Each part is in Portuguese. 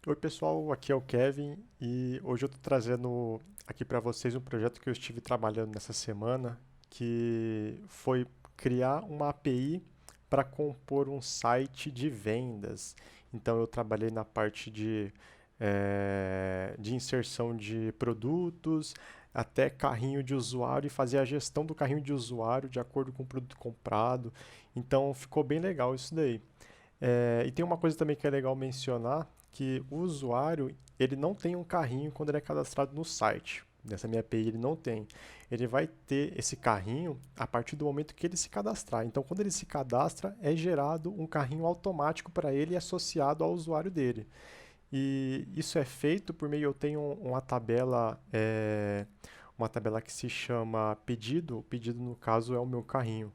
Oi pessoal, aqui é o Kevin e hoje eu estou trazendo aqui para vocês um projeto que eu estive trabalhando nessa semana, que foi criar uma API para compor um site de vendas. Então eu trabalhei na parte de inserção de produtos, até carrinho de usuário e fazer a gestão do carrinho de usuário de acordo com o produto comprado. Então ficou bem legal isso daí. E tem uma coisa também que é legal mencionar, que o usuário, ele não tem um carrinho quando ele é cadastrado no site. Nessa minha API ele não tem. Ele vai ter esse carrinho a partir do momento que ele se cadastrar. Então, quando ele se cadastra, é gerado um carrinho automático para ele associado ao usuário dele. E isso é feito por meio, eu tenho uma tabela que se chama pedido. O pedido, no caso, é o meu carrinho.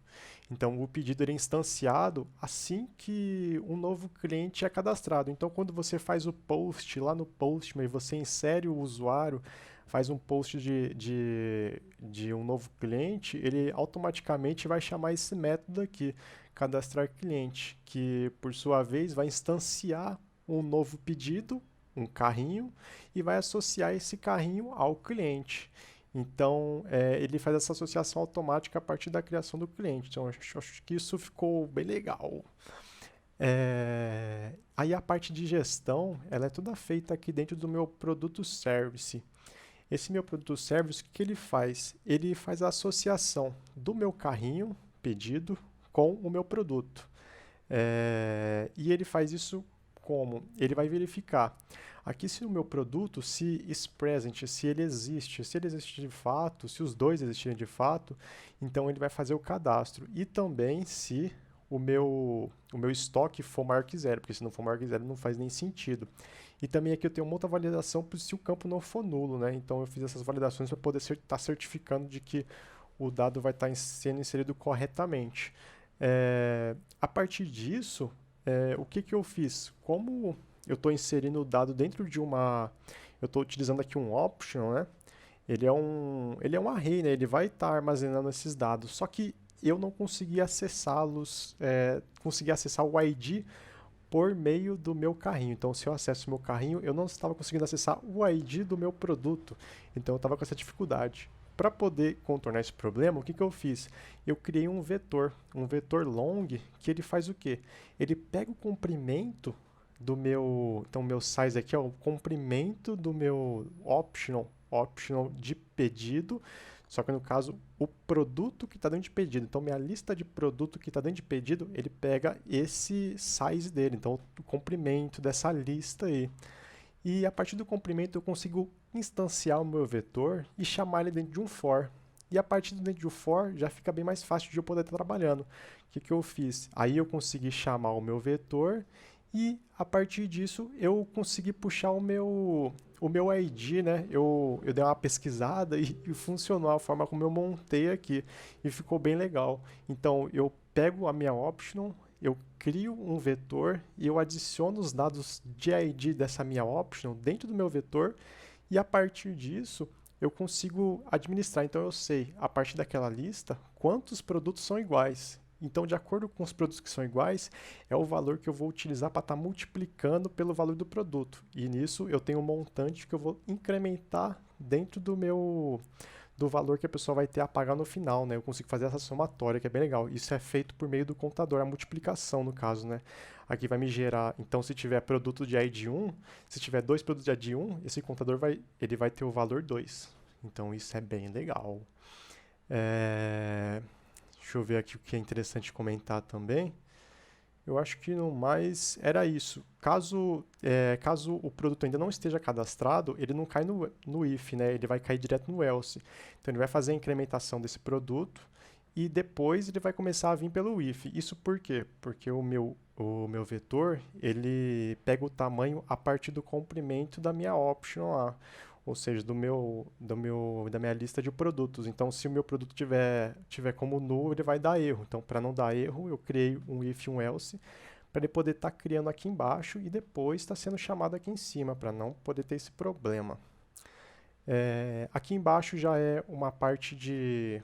Então, o pedido ele é instanciado assim que um novo cliente é cadastrado. Então, quando você faz o post lá no Postman e você insere o usuário, faz um post de um novo cliente, ele automaticamente vai chamar esse método aqui, cadastrar cliente, que por sua vez vai instanciar um novo pedido, um carrinho, e vai associar esse carrinho ao cliente. Então, ele faz essa associação automática a partir da criação do cliente. Então, acho que isso ficou bem legal. Aí a parte de gestão, ela é toda feita aqui dentro do meu produto service. Esse meu produto service, o que ele faz? Ele faz a associação do meu carrinho pedido com o meu produto. E ele faz isso como? Ele vai verificar aqui se o meu produto, se is present, se ele existe de fato, se os dois existirem de fato, então ele vai fazer o cadastro. E também se o meu estoque for maior que zero, porque se não for maior que zero não faz nem sentido. E também aqui eu tenho uma outra validação se o campo não for nulo, né? Então eu fiz essas validações para poder estar certificando de que o dado vai estar sendo inserido corretamente. A partir disso, o que, que eu fiz? Como eu estou inserindo o dado dentro de uma. Eu estou utilizando aqui um option, né? Ele é um array, né? Ele vai estar armazenando esses dados. Só que eu não consegui acessá-los, consegui acessar o ID por meio do meu carrinho. Então, se eu acesso o meu carrinho, eu não estava conseguindo acessar o ID do meu produto. Então, eu estava com essa dificuldade. Para poder contornar esse problema, o que, que eu fiz? Eu criei um vetor long, que ele faz o quê? Ele pega o comprimento do meu, então meu size aqui é o comprimento do meu optional de pedido, só que no caso o produto que está dentro de pedido. Então minha lista de produto que está dentro de pedido, ele pega esse size dele, então o comprimento dessa lista aí. E a partir do comprimento eu consigo instanciar o meu vetor e chamar ele dentro de um for. E a partir do dentro de um for já fica bem mais fácil de eu poder estar trabalhando. O que, que eu fiz? Aí eu consegui chamar o meu vetor e a partir disso eu consegui puxar o meu ID, né? Eu dei uma pesquisada e funcionou a forma como eu montei aqui e ficou bem legal. Então eu pego a minha option, eu crio um vetor e eu adiciono os dados de ID dessa minha option dentro do meu vetor e a partir disso eu consigo administrar. Então eu sei, a partir daquela lista, quantos produtos são iguais. Então, de acordo com os produtos que são iguais, é o valor que eu vou utilizar para estar multiplicando pelo valor do produto. E nisso eu tenho um montante que eu vou incrementar dentro do valor que a pessoa vai ter a pagar no final, né? Eu consigo fazer essa somatória, que é bem legal. Isso é feito por meio do contador, a multiplicação no caso, né? Aqui vai me gerar, então se tiver produto de ID 1, se tiver dois produtos de ID 1, esse contador ele vai ter o valor 2. Então isso é bem legal. É... Deixa eu ver aqui o que é interessante comentar também. Eu acho que no mais era isso. Caso o produto ainda não esteja cadastrado, ele não cai no if, né? Ele vai cair direto no else. Então ele vai fazer a incrementação desse produto e depois ele vai começar a vir pelo if. Isso por quê? Porque o meu vetor ele pega o tamanho a partir do comprimento da minha option lá, ou seja, da minha lista de produtos. Então, se o meu produto tiver como null, ele vai dar erro. Então, para não dar erro, eu criei um if e um else para ele poder estar criando aqui embaixo e depois está sendo chamado aqui em cima, para não poder ter esse problema. Aqui embaixo já é uma parte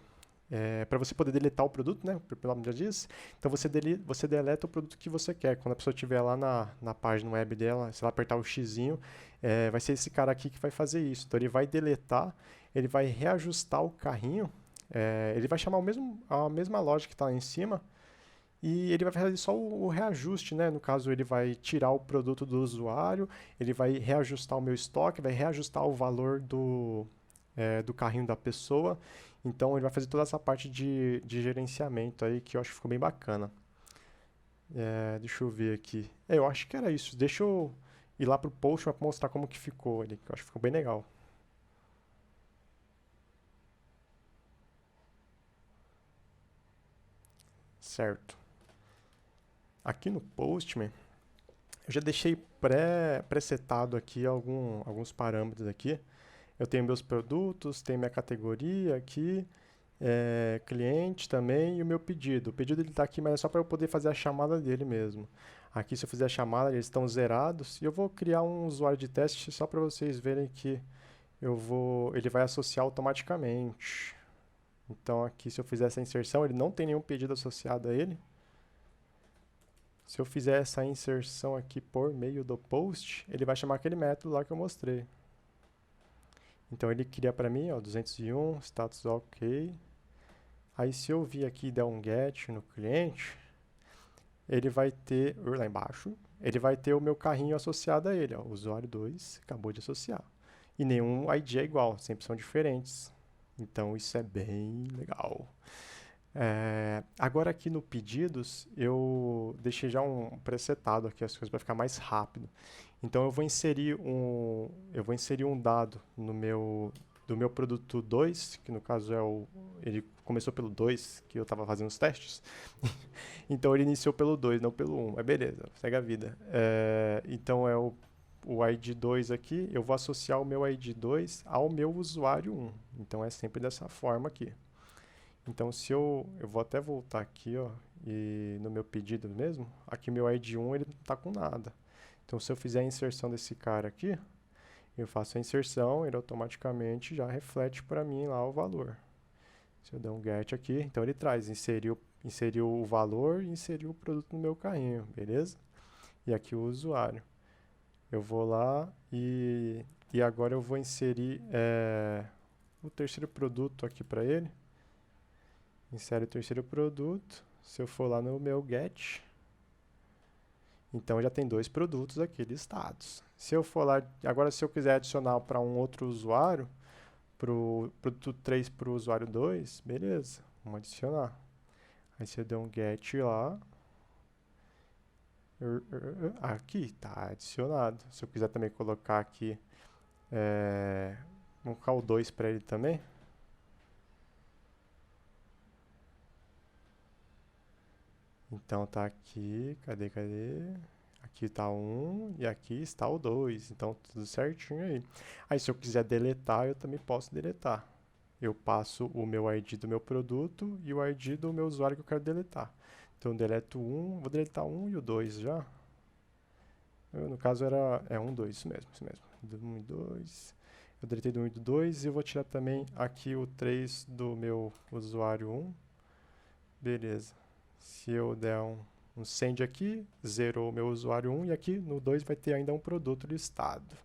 para você poder deletar o produto, né? Pelo nome já diz. Então você deleta o produto que você quer. Quando a pessoa estiver lá na página web dela, se ela apertar o xizinho, vai ser esse cara aqui que vai fazer isso. Então ele vai deletar, ele vai reajustar o carrinho, ele vai chamar a mesma loja que está lá em cima. E ele vai fazer só o reajuste, né? No caso, ele vai tirar o produto do usuário, ele vai reajustar o meu estoque, vai reajustar o valor do carrinho da pessoa. Então, ele vai fazer toda essa parte de gerenciamento aí, que eu acho que ficou bem bacana. Deixa eu ver aqui. Eu acho que era isso. Deixa eu ir lá pro post para mostrar como que ficou ali, que eu acho que ficou bem legal. Certo. Aqui no Postman, eu já deixei pré-setado aqui alguns parâmetros aqui. Eu tenho meus produtos, tenho minha categoria aqui, cliente também e o meu pedido. O pedido ele está aqui, mas é só para eu poder fazer a chamada dele mesmo. Aqui, se eu fizer a chamada, eles estão zerados. E eu vou criar um usuário de teste só para vocês verem que ele vai associar automaticamente. Então, aqui, se eu fizer essa inserção, ele não tem nenhum pedido associado a ele. Se eu fizer essa inserção aqui por meio do post, ele vai chamar aquele método lá que eu mostrei. Então ele cria para mim, ó, 201, status ok. Aí se eu vir aqui e der um get no cliente, ele vai ter, lá embaixo, ele vai ter o meu carrinho associado a ele, ó, usuário 2, acabou de associar. E nenhum ID é igual, sempre são diferentes. Então isso é bem legal. Agora aqui no pedidos, eu deixei já um presetado aqui as coisas para ficar mais rápido. Então eu vou inserir um dado do meu produto 2, que no caso ele começou pelo 2, que eu estava fazendo os testes. Então ele iniciou pelo 2, não pelo 1. Mas beleza, segue a vida. Então é o ID 2 aqui, eu vou associar o meu ID 2 ao meu usuário 1. Então é sempre dessa forma aqui. Então, se eu vou até voltar aqui, ó, e no meu pedido mesmo, aqui meu ID1 ele não está com nada. Então, se eu fizer a inserção desse cara aqui, eu faço a inserção, ele automaticamente já reflete para mim lá o valor. Se eu der um get aqui, então ele traz, inseriu o valor e inseriu o produto no meu carrinho, beleza? E aqui o usuário. Eu vou lá e agora eu vou inserir o terceiro produto aqui para ele. Insere o terceiro produto. Se eu for lá no meu get, então já tem 2 produtos aqui listados. Se eu for lá, agora se eu quiser adicionar para um outro usuário, para o produto 3 para o usuário 2, beleza, vamos adicionar. Aí se eu der um get lá, aqui está adicionado. Se eu quiser também colocar aqui, vamos colocar o 2 para ele também. Então tá aqui, cadê? Aqui está o 1 e aqui está o 2, então tudo certinho aí. Aí se eu quiser deletar, eu também posso deletar. Eu passo o meu ID do meu produto e o ID do meu usuário que eu quero deletar. Então eu deleto o 1, vou deletar o 1 e o 2 já. No caso era 1, 2, isso mesmo. Do 1 e 2. Eu deletei do 1 e do 2 e eu vou tirar também aqui o 3 do meu usuário 1. Beleza. Se eu der um send aqui, zerou o meu usuário 1 e aqui no 2 vai ter ainda um produto listado.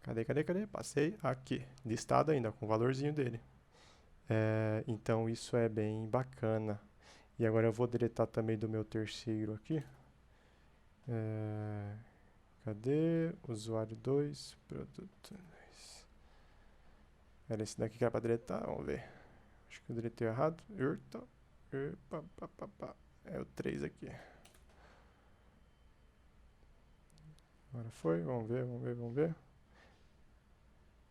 Cadê? Passei aqui, listado ainda, com o valorzinho dele. Então isso é bem bacana. E agora eu vou deletar também do meu terceiro aqui. Cadê? Usuário 2, produto 2. Era esse daqui que era para deletar, vamos ver. Acho que eu deletei errado. É o 3 aqui. Agora foi, vamos ver.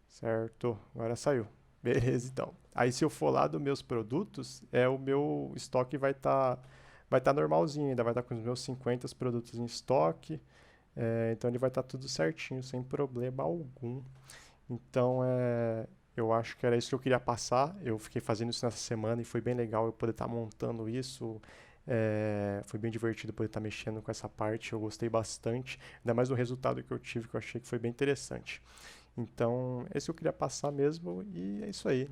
Certo, agora saiu. Beleza, então. Aí se eu for lá dos meus produtos, o meu estoque vai tá normalzinho, ainda vai estar com os meus 50 produtos em estoque. Então ele vai estar tudo certinho, sem problema algum. Então eu acho que era isso que eu queria passar. Eu fiquei fazendo isso nessa semana e foi bem legal eu poder estar montando isso. Foi bem divertido poder estar mexendo com essa parte. Eu gostei bastante, ainda mais do resultado que eu tive, que eu achei que foi bem interessante. Então, esse eu queria passar mesmo e é isso aí.